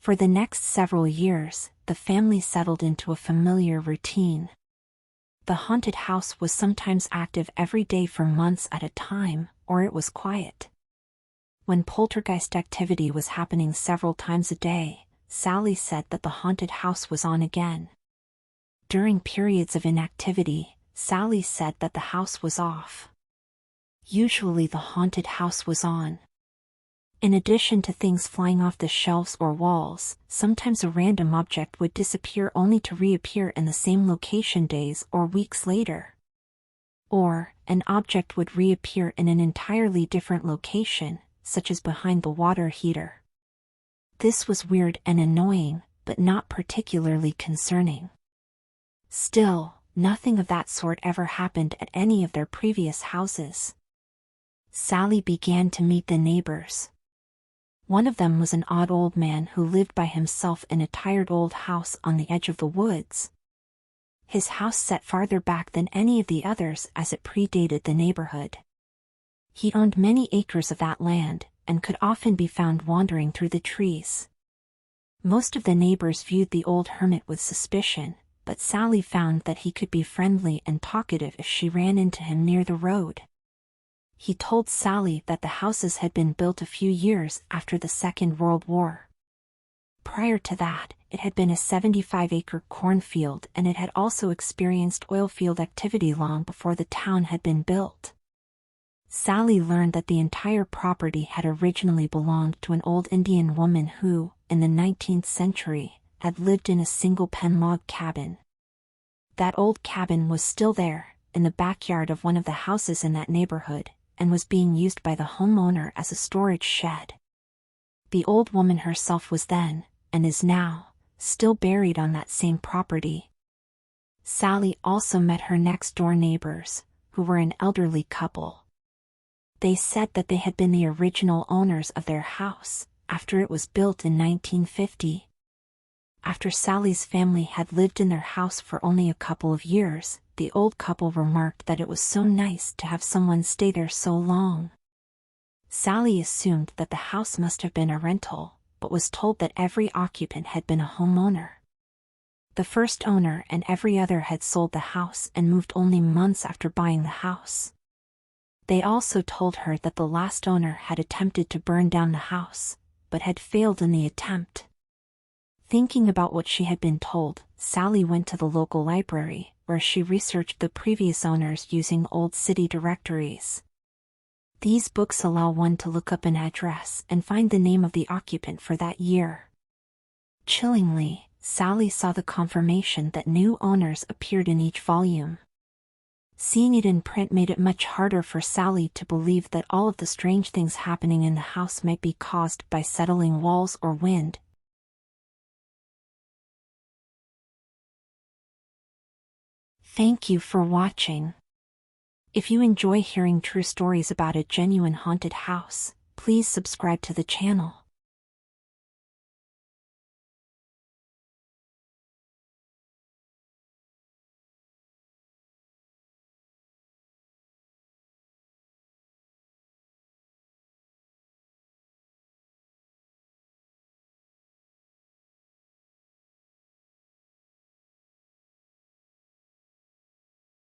For the next several years, the family settled into a familiar routine. The haunted house was sometimes active every day for months at a time, or it was quiet. When poltergeist activity was happening several times a day, Sally said that the haunted house was on again. During periods of inactivity, Sally said that the house was off. Usually the haunted house was on. In addition to things flying off the shelves or walls, sometimes a random object would disappear only to reappear in the same location days or weeks later. Or, an object would reappear in an entirely different location, such as behind the water heater. This was weird and annoying, but not particularly concerning. Still, nothing of that sort ever happened at any of their previous houses. Sally began to meet the neighbors. One of them was an odd old man who lived by himself in a tired old house on the edge of the woods. His house set farther back than any of the others as it predated the neighborhood. He owned many acres of that land, and could often be found wandering through the trees. Most of the neighbors viewed the old hermit with suspicion, but Sally found that he could be friendly and talkative if she ran into him near the road. He told Sally that the houses had been built a few years after the Second World War. Prior to that, it had been a 75-acre cornfield, and it had also experienced oil field activity long before the town had been built. Sally learned that the entire property had originally belonged to an old Indian woman who, in the 19th century, had lived in a single-pen log cabin. That old cabin was still there, in the backyard of one of the houses in that neighborhood, and was being used by the homeowner as a storage shed. The old woman herself was then, and is now, still buried on that same property. Sally also met her next-door neighbors, who were an elderly couple. They said that they had been the original owners of their house, after it was built in 1950. After Sally's family had lived in their house for only a couple of years, the old couple remarked that it was so nice to have someone stay there so long. Sally assumed that the house must have been a rental, but was told that every occupant had been a homeowner. The first owner and every other had sold the house and moved only months after buying the house. They also told her that the last owner had attempted to burn down the house, but had failed in the attempt. Thinking about what she had been told, Sally went to the local library, where she researched the previous owners using old city directories. These books allow one to look up an address and find the name of the occupant for that year. Chillingly, Sally saw the confirmation that new owners appeared in each volume. Seeing it in print made it much harder for Sally to believe that all of the strange things happening in the house might be caused by settling walls or wind. Thank you for watching. If you enjoy hearing true stories about a genuine haunted house, please subscribe to the channel.